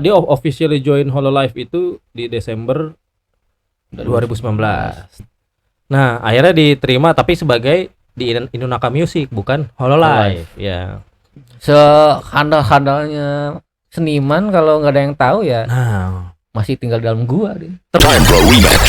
dia officially join Hololive itu di Desember 2019. Nah, akhirnya diterima tapi sebagai di Inunaka Music bukan Hololive. Ya. Sehandal-handalnya seniman kalau nggak ada yang tahu ya Nah, masih tinggal dalam gua dia. Time for a rematch.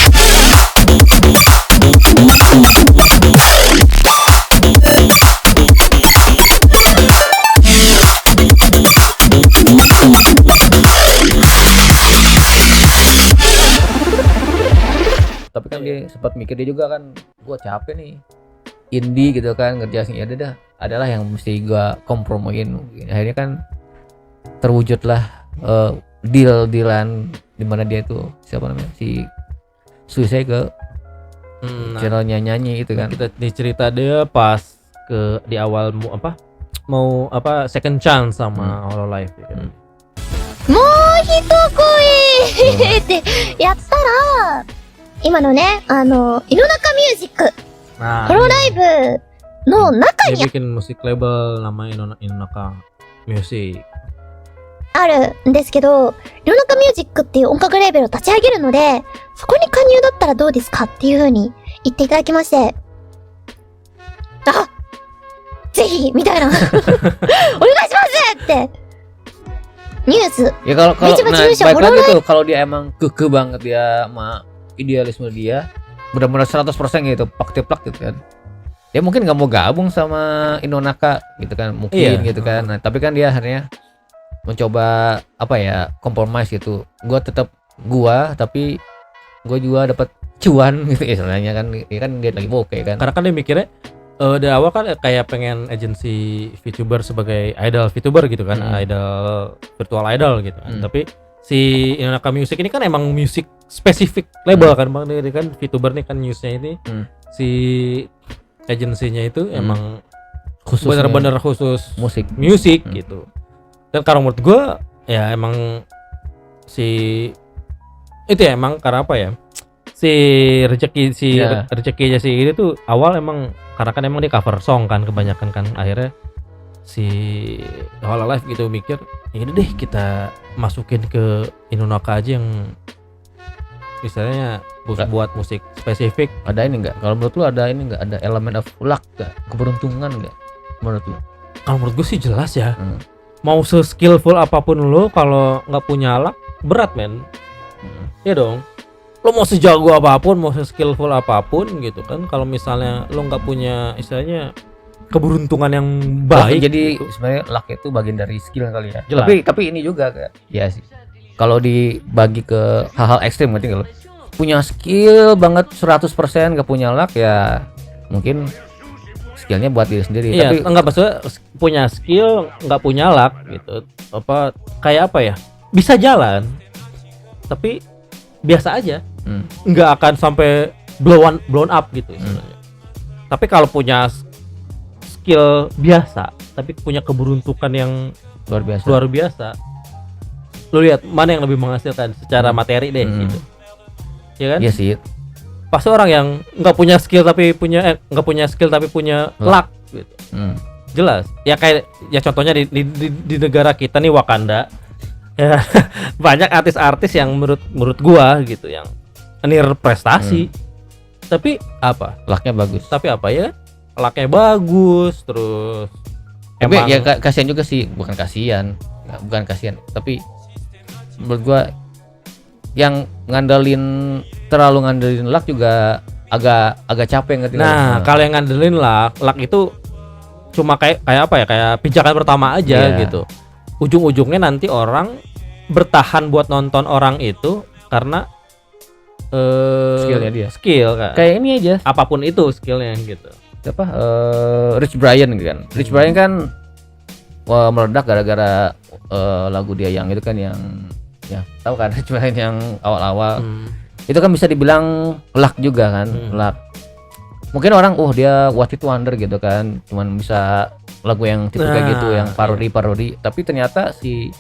Tapi kan dia sempat mikir dia juga kan, gua capek nih indie gitu kan ngerjain, ya dah adalah yang mesti gua kompromiin. Akhirnya kan terwujudlah dealan di mana dia tuh siapa namanya si Suicide ke channelnya nyanyi itu kan. kita dicerita dia pas di awal mau second chance sama Hololive ya kan. もう一声ってやったら今のね井の中ミュージック Nah, ホロライブの中 dia に bikin musik label namanya Inunaka Music. あるんですけど、井の中ミュージックっていう音楽レーベルを立ち上げるので、そこに加入だったらどうですかっていう風に言っていただきまして、あ、ぜひみたいなお願いしますってニュース Ya kalau Baca nah, Indonesia, baik lagi Hololive. tuh kalau dia emang kekeh banget dia sama idealisme dia benar-benar 100% gitu plak gitu kan, dia mungkin nggak mau gabung sama Inunaka gitu kan mungkin Iya. gitu kan. Nah, tapi kan dia akhirnya mencoba apa ya compromise gitu, tapi gua juga dapat cuan gitu ya sebenarnya kan. Ya kan dia lagi bokeh kan. Karena kan dia mikirnya dari awal kan kayak pengen agensi VTuber sebagai idol VTuber gitu kan, idol virtual idol gitu kan. Tapi si Inunaka Music ini kan emang music spesifik label kan Bang, dia kan VTuber nih kan newsnya ini si agensinya itu emang Khususnya bener-bener khusus musik. music gitu. Dan karena menurut gue ya emang si itu ya emang karena apa ya si rezekinya si ini tuh awal emang karena kan emang dia cover song kan kebanyakan kan, akhirnya si Hololive gitu mikir ini deh kita masukin ke Inunaka aja yang misalnya buat musik spesifik. Ada ini enggak? Kalau menurut lu ada ini enggak? Ada elemen of luck enggak? Keberuntungan enggak? Menurut lu? Kalau menurut gue sih jelas ya. Mau se-skillful apapun lo kalau nggak punya luck berat men. Ya dong. Lo mau sejago apapun, mau se-skillful apapun gitu kan, kalau misalnya lo nggak punya istilahnya keberuntungan yang baik. Jadi gitu. sebenarnya luck itu bagian dari skill kali ya. Jelas. Tapi ini juga kayak ya sih. Kalau dibagi ke hal-hal ekstrim ngerti nggak lo? Punya skill banget 100% gak punya luck ya mungkin skillnya buat diri sendiri. Iya, Tapi enggak maksudnya punya skill nggak punya luck gitu. Apa kayak apa ya? Bisa jalan, tapi biasa aja. Nggak akan sampai blown up gitu sebenarnya. Tapi kalau punya skill biasa, tapi punya keberuntungan yang luar biasa. Lu lihat mana yang lebih menghasilkan secara materi deh gitu. Ya kan? Iya sih. Pasti orang yang nggak punya skill tapi punya luck gitu. Jelas. Ya kayak ya contohnya di negara kita nih Wakanda. Ya, banyak artis-artis yang menurut gua gitu yang near prestasi. Tapi apa? Lucknya bagus. Tapi apa ya? Lucknya bagus terus. Tapi Emang ya kasihan juga sih, bukan kasihan, tapi menurut gua yang terlalu ngandelin luck juga agak capek ngerti. Nah, kalau yang ngandelin luck itu cuma kayak apa ya? Kayak pijakan pertama aja gitu. Ujung-ujungnya nanti orang bertahan buat nonton orang itu karena skillnya dia. Skill kan. Kayak ini aja. Apapun itu skillnya gitu. Siapa? Rich Brian gitu kan. Rich Brian kan meledak gara-gara lagu dia yang itu kan yang ya tahu kan Rich Brian yang awal-awal. Itu kan bisa dibilang luck juga kan, luck. Mungkin orang dia what it wonder gitu kan, cuman bisa lagu yang tipe kayak gitu yang parodi, tapi ternyata si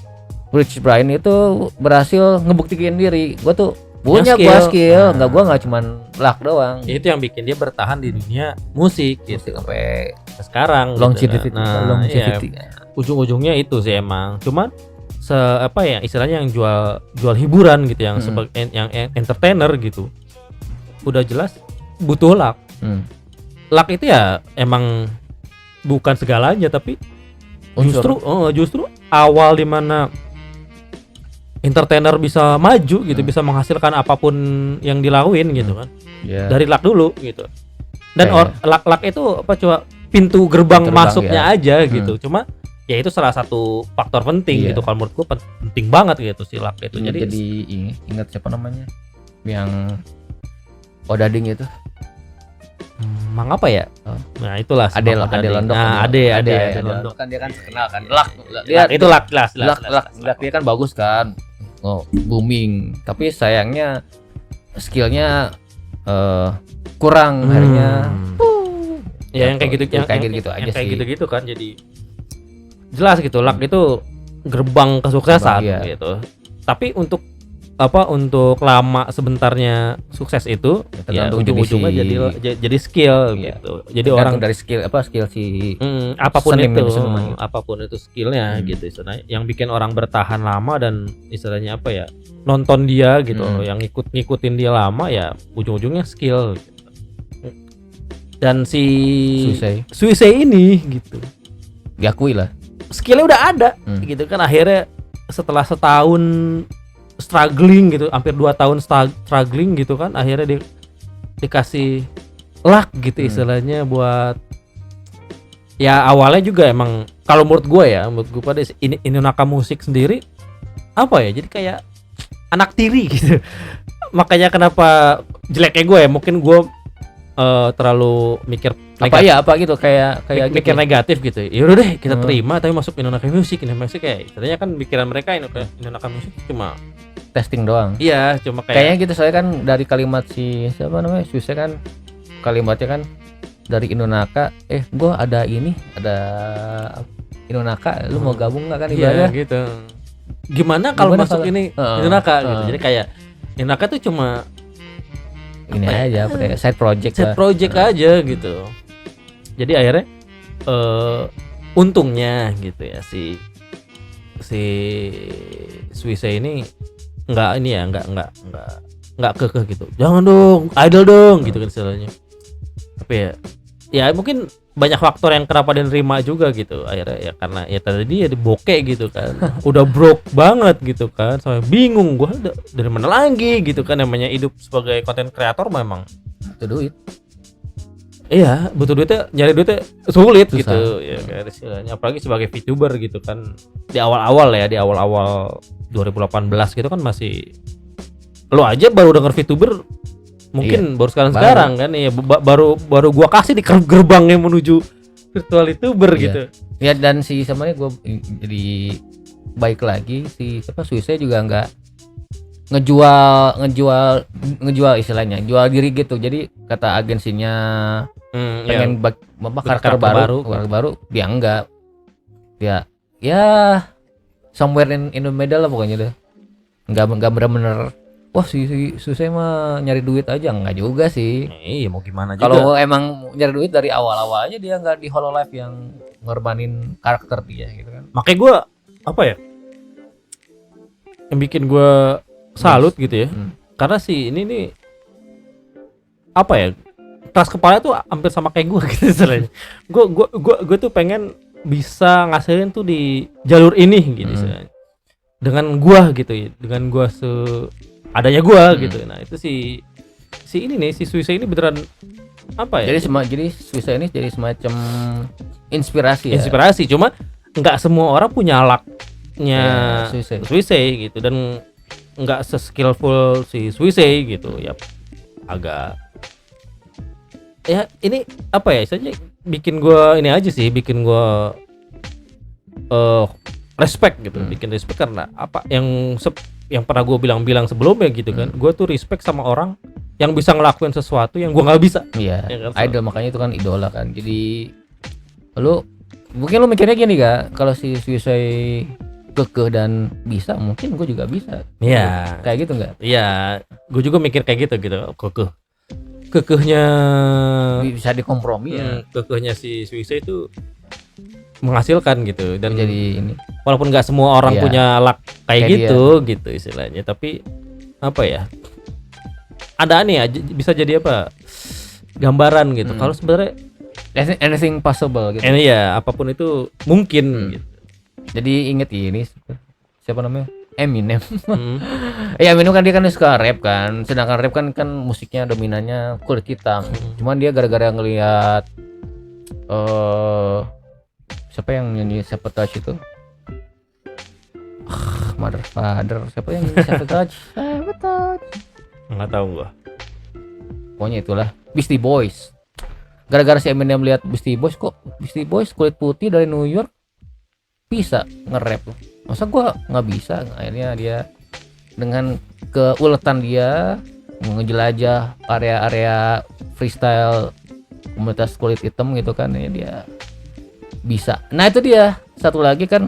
Rich Brian itu berhasil ngebuktiin diri. Gua tuh punya skill, gua nggak cuman luck doang. Itu yang bikin dia bertahan di dunia musik gitu sampai sekarang. Longevity. Gitu. Nah, iya, ujung-ujungnya itu sih emang. Cuman apa ya istilahnya yang jual hiburan gitu, yang sebagai yang entertainer gitu, udah jelas butuh luck. Luck itu ya emang bukan segalanya, tapi justru awal dimana entertainer bisa maju gitu, bisa menghasilkan apapun yang dilakuin gitu kan, dari luck dulu gitu. Dan luck itu apa, coba pintu gerbang masuknya aja gitu. Cuma ya itu salah satu faktor penting gitu kalau menurut gua, penting banget gitu si luck itu. Jadi ingat siapa namanya yang Odading itu, Mang apa ya? Nah itulah Ade Londok. Nah, Ade Londok kan dia kan terkenal kan. Luck itu luck dia kan bagus kan. Booming. Tapi sayangnya skillnya kurang harinya. Ya yang kayak gitu, yang kayak gitu kan, jadi jelas gitu luck itu gerbang kesuksesan gitu. Tapi untuk untuk lama sebentarnya sukses itu ya ujung-ujungnya jadi skill gitu. Jadi orang dari skill si apapun itu skillnya gitu istilahnya, yang bikin orang bertahan lama dan istilahnya apa ya, nonton dia gitu, yang ngikutin dia lama ya ujung-ujungnya skill gitu. Dan si Suisei ini gitu diakui lah skillnya udah ada gitu kan, akhirnya setelah setahun struggling gitu, hampir 2 tahun struggling gitu kan, akhirnya dikasih luck gitu istilahnya buat ya awalnya juga emang kalau menurut gue pada Inunaka Musik sendiri apa ya, jadi kayak anak tiri gitu. Makanya kenapa jeleknya gue ya, mungkin gue terlalu mikir kayak mikir negatif gitu. Ya udah deh kita terima, tapi masuk Inunaka Musik kayak istilahnya kan pikiran mereka Inunaka Musik cuma testing doang. Iya, cuma kayaknya gitu. Soalnya kan dari kalimat siapa namanya Suisei kan, kalimatnya kan dari Inunaka, gua ada Inunaka, lu mau gabung nggak kan ibaratnya? Iya gitu. Gimana kalau masuk ini Inunaka gitu. Jadi kayak Inunaka tuh cuma ini aja side project aja gitu. Jadi akhirnya untungnya gitu ya si Suisei ini nggak kekeh gitu, jangan dong idol dong gitu kan istilahnya. Tapi ya mungkin banyak faktor yang kenapa dia nerima juga gitu akhirnya, ya karena ya tadi dia bokeh gitu kan. Udah broke banget gitu kan, sampai bingung gua dari mana lagi gitu kan. Namanya hidup sebagai konten kreator memang butuh duit. Iya, butuh duitnya, nyari duitnya sulit. Susah. Gitu ya kayak istilahnya, apalagi sebagai VTuber gitu kan. Di awal-awal 2018 gitu kan, masih lo aja baru denger VTuber mungkin baru sekarang kan ya, baru gua kasih di gerbangnya menuju virtual YouTuber gitu. Ya, dan si samanya gua jadi baik lagi, si Suisei juga nggak ngejual istilahnya, jual diri gitu. Jadi kata agensinya pengen karakter baru, dia enggak. Ya somewhere in the middle lah pokoknya deh. Enggak bener-bener wah si Suisei mah nyari duit aja, enggak juga sih. Iya, mau gimana juga. Kalau emang nyari duit dari awal-awal aja, dia enggak di Hololive yang ngorbanin karakter dia gitu kan. Makanya gue yang bikin gue salut gitu ya. Karena si ini nih keras kepala tuh hampir sama kayak gue gitu istilahnya. Gue tuh pengen bisa ngasilin tuh di jalur ini gitu istilahnya. Dengan gua gitu ya, dengan gua adanya gua gitu. Nah, itu si Suisei ini beneran Jadi Suisei ini jadi semacam inspirasi. Inspirasi, cuma enggak semua orang punya lucknya Suisei gitu, dan enggak se-skillful si Suisei gitu ya. Agak ya ini istilahnya bikin gua respect gitu. Bikin respect karena yang pernah gue bilang sebelumnya gitu kan. Gue tuh respect sama orang yang bisa ngelakuin sesuatu yang gue nggak bisa. Iya, ya kan? Idol, makanya itu kan idola kan. Jadi mungkin lu mikirnya gini gak, kalau si Suisei kekeh dan bisa, mungkin gue juga bisa. Iya, kayak gitu nggak? Iya, gue juga mikir kayak gitu kekehnya bisa dikompromi ya. Kekehnya si Suisei itu menghasilkan gitu. Dan jadi ini walaupun nggak semua orang Iya. punya luck kayak Kayak gitu gitu istilahnya, tapi apa ya, ada nih ya bisa jadi apa, gambaran gitu kalau sebenarnya anything possible gitu. ini ya apapun itu mungkin gitu. Jadi inget ini siapa namanya? Eminem. Hmm. Ya Eminem kan dia kan suka rap kan. Sedangkan rap kan musiknya dominannya kulit hitam. Cuman dia gara-gara ngelihat siapa yang nyanyi Sabotage itu? Mother Father. Siapa yang nyanyi Sabotage? Sabotage. Nggak tahu gua. Pokoknya itulah Beastie Boys. Gara-gara si Eminem lihat Beastie Boys, kok Beastie Boys kulit putih dari New York bisa nge-rap. Masa gua nggak bisa? Akhirnya dia dengan keuletan dia menjelajah area-area freestyle komunitas kulit hitam gitu kan, ya dia bisa. Nah itu dia satu lagi kan,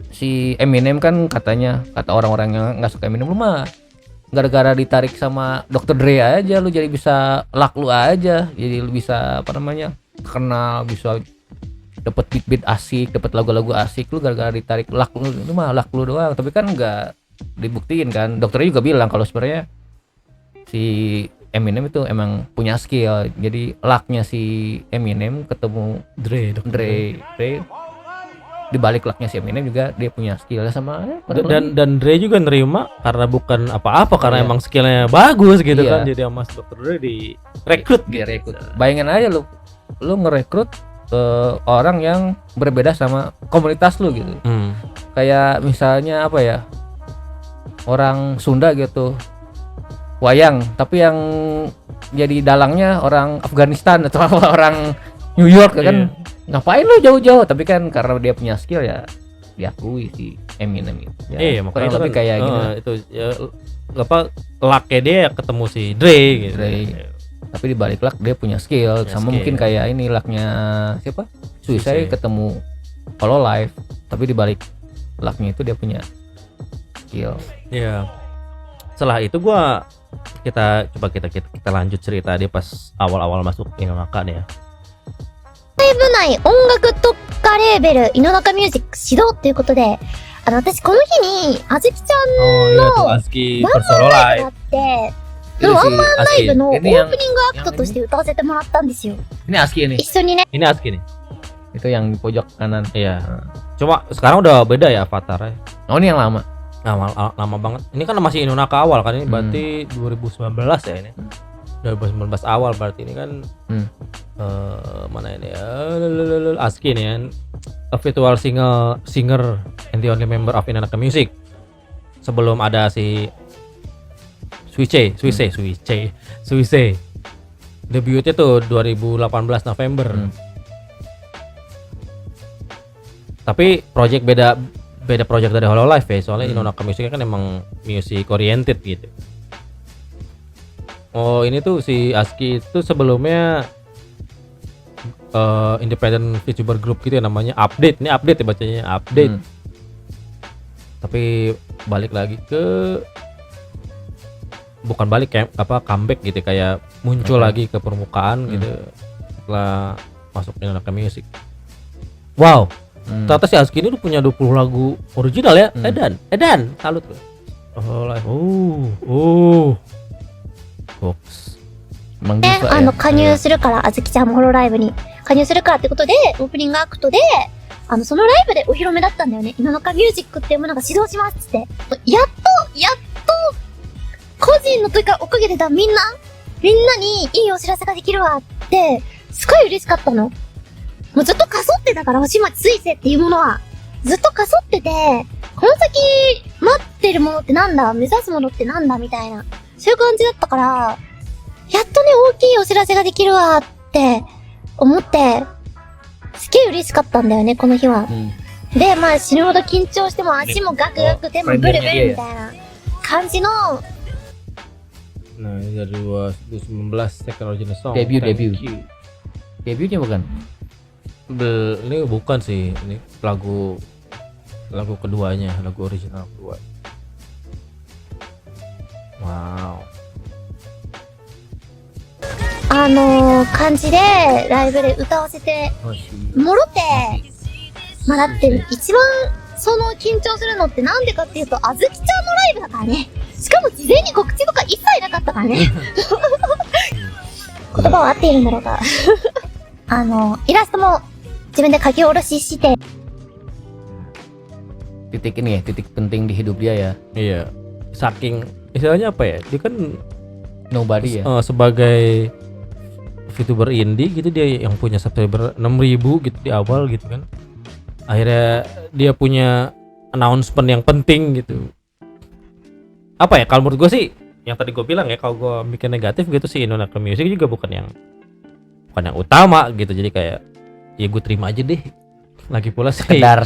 si Eminem kan katanya, kata orang-orang yang nggak suka Eminem, lu mah gara-gara ditarik sama Dr. Dre aja lu jadi bisa luck lu aja, jadi lu bisa apa namanya terkenal, bisa dapat beat-beat asik, dapat lagu-lagu asik, lu gara-gara ditarik luck lu, itu mah luck lu doang. Tapi kan nggak dibuktiin kan, dokternya juga bilang kalau sebenarnya si Eminem itu emang punya skill. Jadi lucknya si Eminem ketemu Dre di balik lucknya si Eminem juga dia punya skill sama dan Dre juga nerima karena bukan apa-apa, karena Iya. emang skillnya bagus gitu Iya. kan. Jadi sama Dr. Dre direkrut dia rekrut. Bayangin aja lu ngerekrut orang yang berbeda sama komunitas lu gitu. Kayak misalnya apa ya, orang Sunda gitu wayang, tapi yang jadi dalangnya orang Afghanistan atau orang New York kan. Ngapain lu jauh-jauh, tapi kan karena dia punya skill ya diakui si Eminem itu ya, Iya, kurang makanya lebih kan, kayak gitu. itu ya, apa lucknya dia ketemu si Dre gitu. Dre. Tapi di balik luck dia punya skill, Punya sama skill. mungkin kayak ini lucknya siapa Suicide. Suicide ketemu Hololive, tapi di balik lucknya itu dia punya skill. Iya. Setelah itu kita lanjut cerita dia pas awal-awal masuk Inonaka nih ya. ライブ内音楽特化レーベル、井の中ミュージック始動ということで、私この日に、あずきちゃ Oh iya tuh Aski bersolo んが live. あって、 Ini ワン si マンライ Aski. ブのオープ Ini ニン yang グアクトとして歌わせてもらったんですよ。 ini Aski ini. 一緒にね。 Ini Aski nih. Itu yang di pojok kanan. Iya. Cuma sekarang udah beda ya avatarnya. Oh ini yang lama. Lama banget. Ini kan masih Inonaka awal kan, ini berarti 2019 ya ini. 2019 awal berarti ini kan mana ini ya, Aski nih kan, a virtual singer and the only member of Inonaka Music. Sebelum ada si Suicide. Debutnya tuh 2018 November. Tapi project beda project dari Hololive ya, soalnya Inonaka Music kan emang music oriented gitu. Oh ini tuh si Aski itu sebelumnya independent VTuber group gitu ya, namanya Update. Ini Update ya bacanya, Update. Tapi balik lagi ke, bukan balik kayak apa, comeback gitu, kayak muncul lagi ke permukaan gitu setelah masuk Inonaka Music. Wow. Ternyata si Aski ini udah punya 20 lagu original ya. Edan, salut tuh. Box. ね、加入するから、あずきちゃんもホロライブに加入するからってことで、オープニングアクトで、そのライブでお披露目だったんだよね。井の中ミュージックっていうものが始動しますっつって。やっと、個人のというかおかげでみんなにいいお知らせができるわって、すごい嬉しかったの。もうずっとかそってたから、星町水星っていうものは。ずっとかそってて、この先待ってるものってなんだ、目指すものってなんだみたいな。そういう感じだったから、やっとね、大きいお知らせができるわって思って、すげえ嬉しかったんだよね、この日は。で、まあ死ぬほど緊張しても足もガクガク手もブルブルみたいな感じの。 Nah ini dari 2019 second original song. Debutnya bukan? Ini bukan sih, ini lagu keduanya, lagu original kedua. Wow. 感じでライブで歌わせてもろて、まあだって一番その緊張するのってなんでかっていうと、あずきちゃんのライブだからね。しかも事前に告知とか一切なかったからね。言葉は合っているんだろうか。イラストも自分で書き下ろしして。Titik ini ya, titik penting di hidup dia ya. Iya. Saking istilahnya apa ya? Dia kan Nobody ya. Sebagai VTuber indie gitu, dia yang punya subscriber 6.000 gitu di awal gitu kan. Akhirnya dia punya announcement yang penting gitu. Apa ya, kalau menurut gue sih yang tadi gue bilang ya, kalau gue mikir negatif gitu sih, Indonesia Music juga bukan yang utama gitu. Jadi kayak ya gue terima aja deh. Lagi pula sih sekedar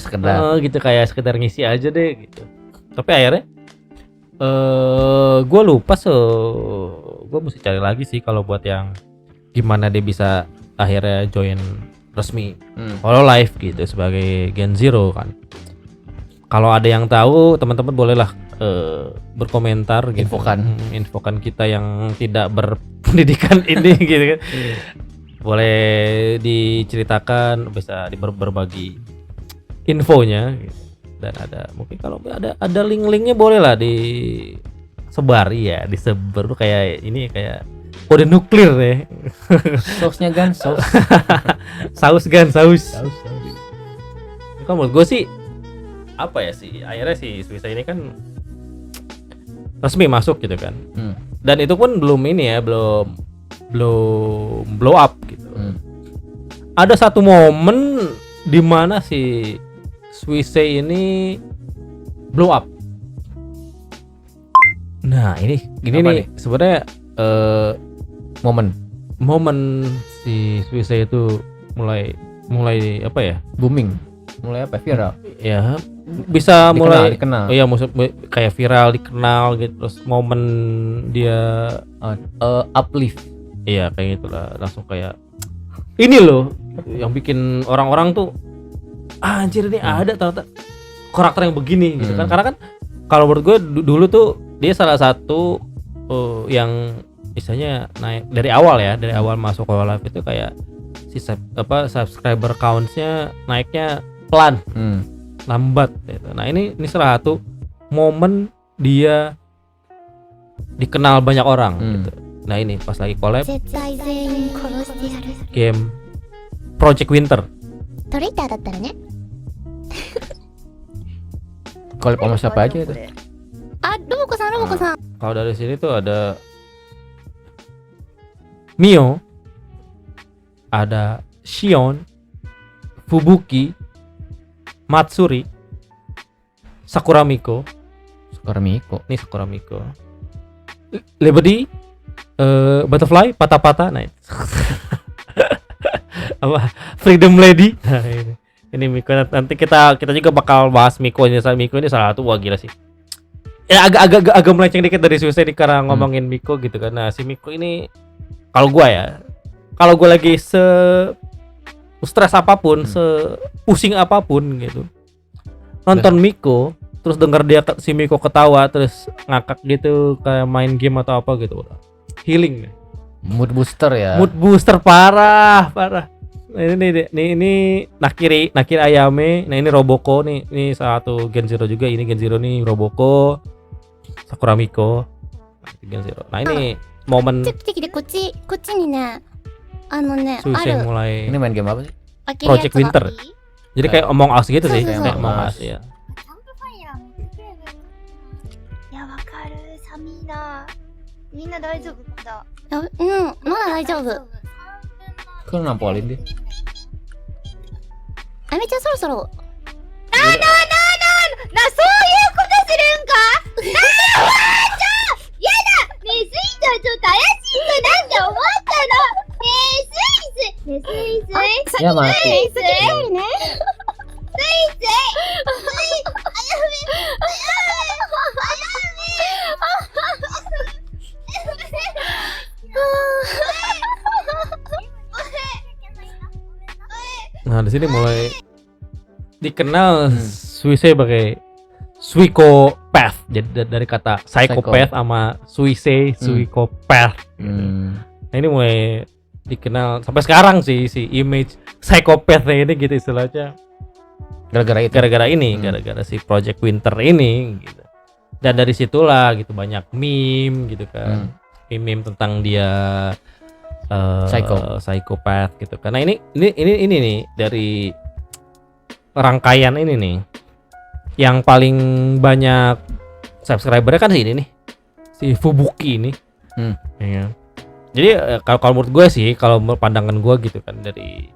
gitu, kayak sekedar ngisi aja deh gitu. Tapi akhirnya gue lupa, gue mesti cari lagi sih kalau buat yang gimana dia bisa akhirnya join resmi Hololive gitu sebagai Gen Zero kan. Kalau ada yang tahu, teman-teman bolehlah berkomentar gitu. Infokan kita yang tidak berpendidikan ini gitu kan. Boleh diceritakan, bisa berbagi infonya gitu. Dan ada mungkin kalau ada link-linknya bolehlah disebar ya, disebar kayak ini, kayak kode nuklir ya. Sausnya kan saus. Saus. Kalau menurut gue sih apa ya sih, akhirnya si Suicide ini kan resmi masuk gitu kan. Dan itu pun belum ini ya, belum blow up gitu. Ada satu momen di mana si Suicide ini blow up. Nah ini nih sebenarnya momen si Suicide itu mulai apa ya, booming, mulai apa, viral ya, bisa dikenal. Oh iya, kayak viral, dikenal gitu. Terus momen dia uplift, iya kayak gitulah, langsung kayak ini loh yang bikin orang-orang tuh anjir ini ada ternyata karakter yang begini gitu kan. Karena kan kalau menurut gue dulu tuh dia salah satu yang misalnya naik dari awal masuk Hololive itu kayak si subscriber counts-nya naiknya pelan, lambat gitu. Nah ini salah satu momen dia dikenal banyak orang gitu. Nah ini pas lagi collab game Project Winter. Collab sama siapa aja itu? Romoko-san. Kalau dari sini tuh ada Mio, ada Shion, Fubuki, Matsuri, Sakura Miko. Liberty, Butterfly, Pata-Pata, nah apa, Freedom Lady. Nah, ini Miko, nanti kita juga bakal bahas Miko ini salah satu, wah gila sih. Ya agak melenceng dikit dari Suicide karena ngomongin Miko gitu kan. Nah si Miko ini kalau gue lagi stres apapun, pusing apapun gitu, nonton Miko terus denger si Miko ketawa terus ngakak gitu kayak main game atau apa gitu, healing, mood booster parah. Ini Nakiri Ayame, nah ini Roboko nih, ini salah satu Gen Zero juga, ini Gen Zero nih, Roboko, Sakura Miko, Gen Zero. Nah ini momen Suicide mulai. Ini main game apa sih? Project Winter. Jadi kayak Among Us gitu sih, kayak Among Us ya. Ya wakaru, samina. Minna daijoubu da. Mana daijoubu. Kok nampolin dia? Ame-chan soro-soro. Nah,そういうことするんか？なんでやだ！ねえ、スイちゃんちょっと怪しいかなって思ったの。ねえ、スイ。Ya mati. Sui. Nah di sini mulai dikenal Suicide sebagai Suikopath. Jadi dari kata psychopath sama Suicide, Suikopath. Nah ini mulai dikenal sampai sekarang sih si image psychopath ini gitu istilahnya. Gara-gara itu. gara-gara ini, gara-gara si Project Winter ini gitu. Dan dari situlah gitu banyak meme gitu kan. Meme tentang dia psikopat gitu. Karena ini nih dari rangkaian ini nih yang paling banyak subscribernya kan ini nih. Si Fubuki ini. Ya. Jadi kalau menurut gue sih, kalau pandangan gue gitu kan dari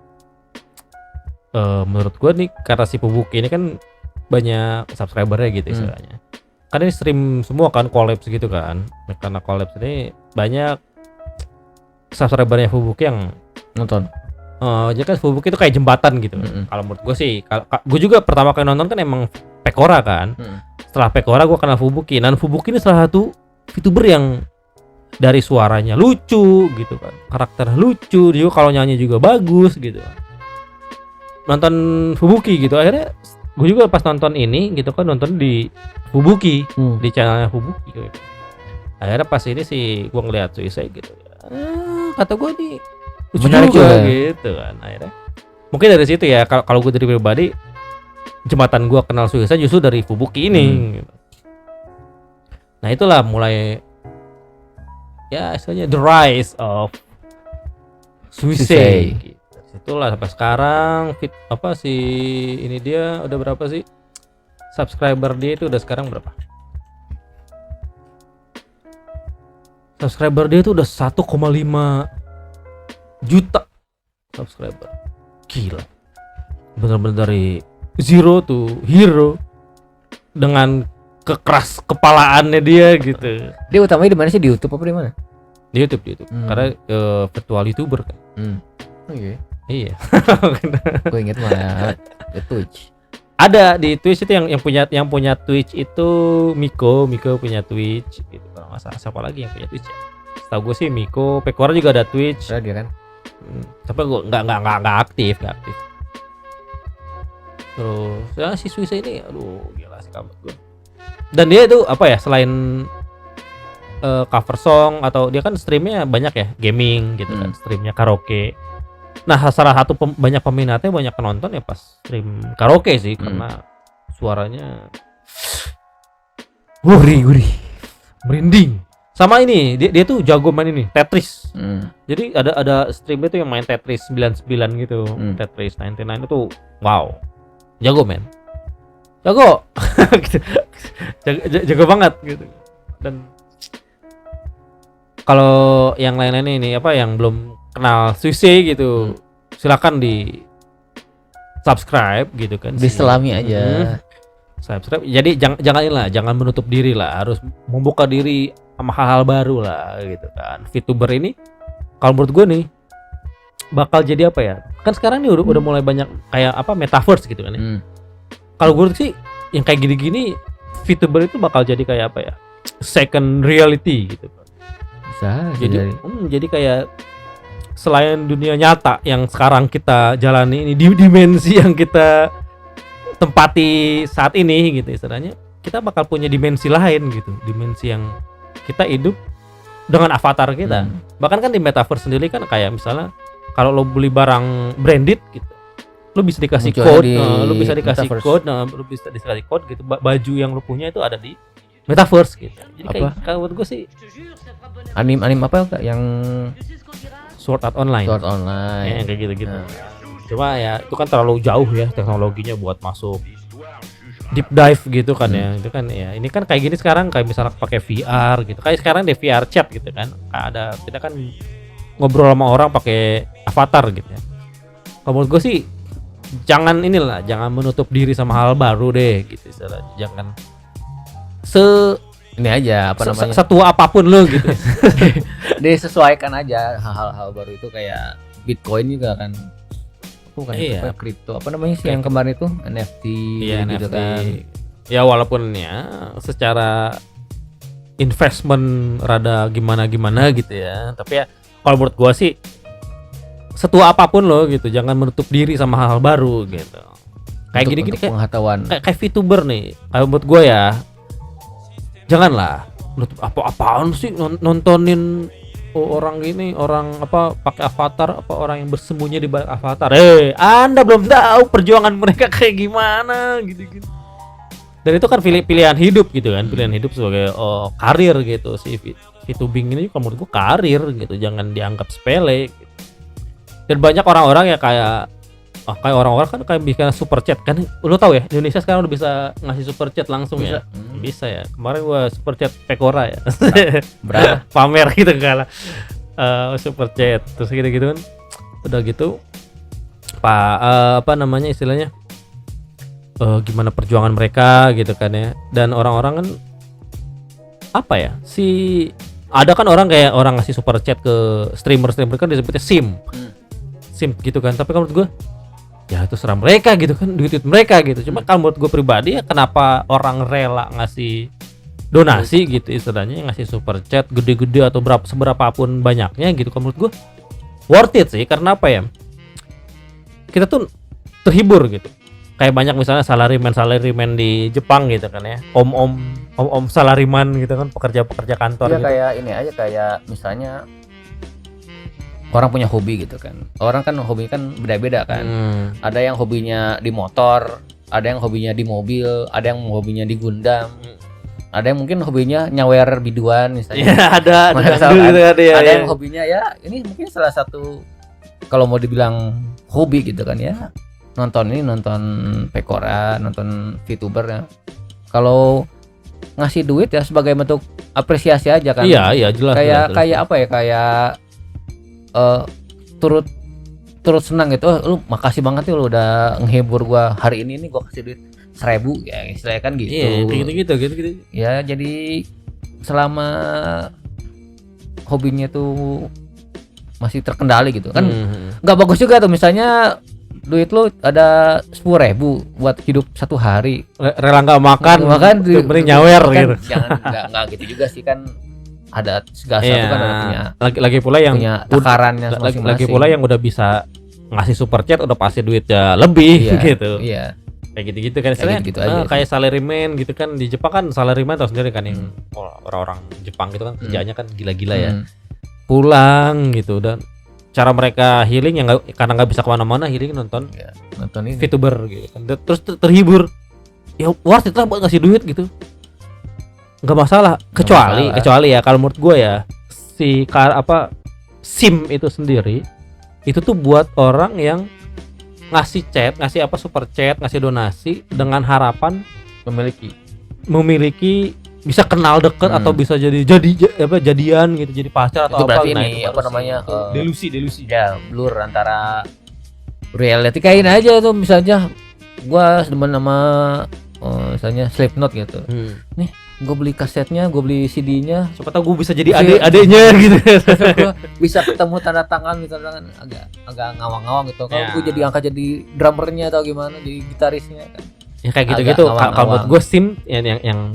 menurut gue nih karena si Fubuki ini kan banyak subscribernya gitu istilahnya. Kan ini stream semua kan collabs gitu kan. Karena collabs ini banyak subscribernya Fubuki yang nonton. Jadi kan Fubuki itu kayak jembatan gitu. Kalau menurut gue sih, gue juga pertama kali nonton kan emang Pekora kan. Setelah Pekora gue kenal Fubuki. Dan Fubuki ini salah satu VTuber yang dari suaranya lucu gitu kan, karakter lucu, juga kalau nyanyi juga bagus gitu. Nonton Fubuki gitu, akhirnya gue juga pas nonton ini gitu kan, nonton di Fubuki, di channelnya Fubuki gitu. Akhirnya pas ini sih gue ngeliat Suicide gitu, kata gue nih lucu juga gitu kan. Akhirnya mungkin dari situ ya, kalau gue dari pribadi, jembatan gue kenal Suicide justru dari Fubuki ini gitu. Nah itulah mulai ya istilahnya the rise of Suicide gitu. Itulah sampai sekarang ini dia udah berapa sih subscriber dia itu, udah sekarang berapa subscriber dia itu udah 1,5 juta subscriber. Gila, bener-bener dari zero to hero dengan kekeras kepalaannya dia gitu. Dia utamanya di mana sih, di YouTube apa di mana? Di YouTube. Karena virtual YouTuber kan. Oh iya. Iya. Gue inget malah di Twitch. Ada di Twitch itu yang punya Twitch itu Miko punya Twitch gitu. Kalau nggak salah siapa lagi yang punya Twitch ya? Setahu gue sih Miko, Pekora juga ada Twitch. Ada dia kan? Tapi gue nggak aktif. Terus ya si Suicide ini, aduh gila sih kabar gue. Dan dia itu apa ya, selain cover song atau dia kan streamnya banyak ya, gaming gitu kan, streamnya karaoke. Nah salah satu banyak peminatnya, banyak penonton ya pas stream karaoke sih, karena suaranya gurih, merinding. Sama ini dia tuh jago main ini Tetris. Jadi ada streamnya tuh yang main Tetris 99 gitu, Tetris 99 itu wow, jago men, jago jago banget gitu. Dan kalau yang lain-lain ini apa yang belum kenal Suicide gitu, silakan di subscribe gitu kan, diselami aja. Subscribe. Jadi jangan menutup diri lah, harus membuka diri sama hal-hal baru lah gitu kan. VTuber ini kalau menurut gue nih bakal jadi apa ya? Kan sekarang nih udah mulai banyak kayak apa metaverse gitu kan ya. Kalau gue sih yang kayak gini-gini VTuber itu bakal jadi kayak apa ya? Second reality gitu kan. Jadi kayak selain dunia nyata yang sekarang kita jalani ini, di dimensi yang kita tempati saat ini gitu istilahnya, kita bakal punya dimensi lain gitu, dimensi yang kita hidup dengan avatar kita. Bahkan kan di metaverse sendiri kan kayak misalnya kalau lo beli barang branded gitu, lo bisa dikasih code, lo bisa dikasih code gitu, baju yang lo punya itu ada di metaverse gitu. Jadi kayak kalau menurut gue sih anime apa yang Sword Art Online. Ya, kayak gitu-gitu. Cuma ya itu kan terlalu jauh ya teknologinya buat masuk deep dive gitu kan ya. Itu kan ya ini kan kayak gini sekarang kayak misalnya pakai VR gitu. Kayak sekarang di VR chat gitu kan. Ada kita kan ngobrol sama orang pakai avatar gitu ya. Kalau menurut gue sih jangan menutup diri sama hal baru deh gitu. Jangan ini aja apa namanya, setua apapun lo gitu. Disesuaikan aja hal-hal baru itu, kayak Bitcoin juga kan, bukan itu kripto apa namanya sih yang kemarin itu NFT gitu NFT. Kan ya walaupun ya secara investment rada gimana gitu ya, tapi ya kalau menurut gua sih setua apapun lo gitu, jangan menutup diri sama hal-hal baru gitu. Kayak gini-gini kayak VTuber nih, kalau menurut gua ya janganlah menutup apaan sih nontonin orang gini, orang apa pakai avatar, apa orang yang bersembunyi di balik avatar. Anda belum tahu perjuangan mereka kayak gimana gitu. Dan itu kan pilihan hidup gitu kan, pilihan hidup sebagai karir gitu. Si VTubing ini kalau menurut gua karir gitu, jangan dianggap sepele gitu. Dan banyak orang-orang ya kayak orang-orang kan kayak bikin super chat kan, lu tahu ya Indonesia sekarang udah bisa ngasih super chat langsung Bisa. ya. Bisa ya. Kemarin gua super chat Pekora ya. Berapa? Pamer gitu kalah. Super chat terus gitu kan. Udah gitu apa namanya istilahnya? Gimana perjuangan mereka gitu kan ya. Dan orang-orang kan apa ya? Ada kan orang kayak orang ngasih super chat ke streamer kan disebutnya sim gitu kan. Tapi kalau menurut gue ya itu serah mereka gitu kan, duit mereka gitu. Cuma kalau menurut gue pribadi ya kenapa orang rela ngasih donasi gitu istilahnya, ngasih super chat gede-gede atau seberapapun banyaknya gitu, kalau menurut gue worth it sih. Karena apa ya, kita tuh terhibur gitu. Kayak banyak misalnya salaryman di Jepang gitu kan ya, om salaryman gitu kan, pekerja kantor Iya, gitu. kayak ini aja, kayak misalnya orang punya hobi gitu kan. Orang kan hobi kan beda-beda kan. Ada yang hobinya di motor, ada yang hobinya di mobil, ada yang hobinya di Gundam. Ada yang mungkin hobinya nyawer biduan misalnya. Iya, ada Misalkan, gitu kan ya. ada yang hobinya ya ini mungkin salah satu kalau mau dibilang hobi gitu kan ya. Nonton Pekora, nonton VTuber ya. Kalau ngasih duit ya sebagai bentuk apresiasi aja kan. Iya, jelas. Kayak apa ya? Kayak turut senang gitu. Lu makasih banget ya lu udah menghibur gua hari ini nih, gua kasih duit 1.000 ya istilahnya kan gitu. Iya, gitu. Ya jadi selama hobinya tuh masih terkendali gitu kan. Nggak bagus juga tuh misalnya duit lu ada 10.000 buat hidup satu hari, rela nggak makan mending nyawer kan, gitu. Jangan nggak gitu juga sih kan. Ada segala sesuatu kan ada punya lagi pula yang punya takarannya masing-masing. lagi pula yang udah bisa ngasih super chat udah pasti duitnya lebih gitu. Iya. Kayak gitu kan istilahnya, gitu aja kayak salaryman gitu kan. Di Jepang kan salaryman tahu sendiri kan, yang orang-orang Jepang gitu kan kerjanya kan gila-gila ya. Pulang gitu, dan cara mereka healing yang karena nggak bisa kemana-mana, healing nonton ini VTuber gitu kan. Terus terhibur, ya worth it lah buat ngasih duit gitu, nggak masalah. Kecuali ya kalau menurut gue ya, sim itu sendiri itu tuh buat orang yang ngasih chat, ngasih super chat, ngasih donasi dengan harapan memiliki bisa kenal deket atau bisa jadian gitu, jadi pacar atau itu berarti apa. ini apa namanya delusi ya, blur antara reality. Kayak ini aja tuh misalnya gua demen sama misalnya Slipknot gitu. Nih gue beli kasetnya, gue beli CD-nya, siapa tahu gue bisa jadi adeknya gitu. Gua bisa ketemu tanda tangan agak ngawang-ngawang gitu. Kalau gue jadi jadi drummernya atau gimana, jadi gitarisnya kan. Ya kayak gitu-gitu. Kalau buat gue sim yang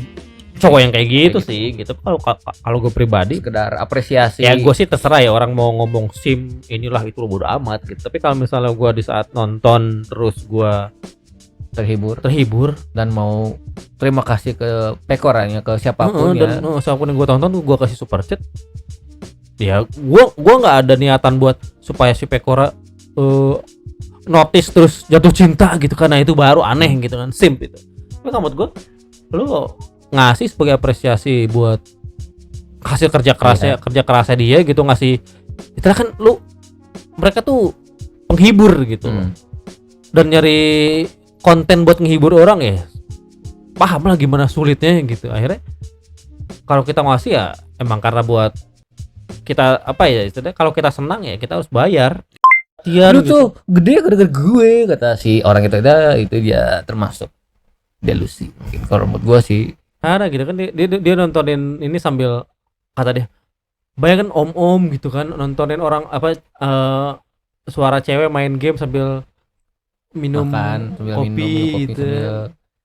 cowok yang kayak gitu sih gitu. Kalau gue pribadi sekedar apresiasi. Ya gue sih terserah ya, orang mau ngomong sim inilah itu bodo amat gitu. Tapi kalau misalnya gue di saat nonton terus gue terhibur dan mau terima kasih ke Pekoranya, ke siapapun ya. Dan siapapun yang gue tonton tuh gue kasih super chat. Ya gue nggak ada niatan buat supaya si Pekora notice terus jatuh cinta gitu, karena itu baru aneh gitu kan, simp itu. Tapi kalau menurut gue, lu ngasih sebagai apresiasi buat hasil kerja kerasnya dia gitu, ngasih itu kan mereka tuh penghibur gitu. Dan nyari konten buat menghibur orang ya, paham lah gimana sulitnya gitu. Akhirnya kalau kita ngasih ya emang karena buat kita apa ya istilahnya, kalau kita senang ya kita harus bayar. Lu gitu. Tuh gede gara-gara gue, kata si orang itu dia termasuk delusi mungkin kalau menurut gue sih. Ada gitu kan, dia nontonin ini sambil, kata dia, bayangkan om gitu kan nontonin orang suara cewek main game sambil minum kopi gitu,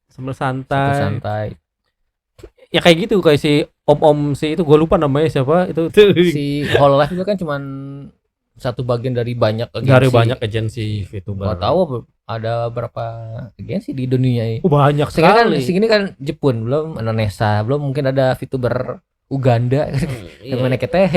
sambil santai. Ya kayak gitu, kayak si om si itu, gue lupa namanya siapa itu. Si Hololive itu kan cuman satu bagian dari banyak agensi VTuber. Gak tahu ada berapa agensi di dunia ini. Banyak sekali. Segini kan Jepun, belum Indonesia, belum mungkin ada VTuber Uganda yang mana kita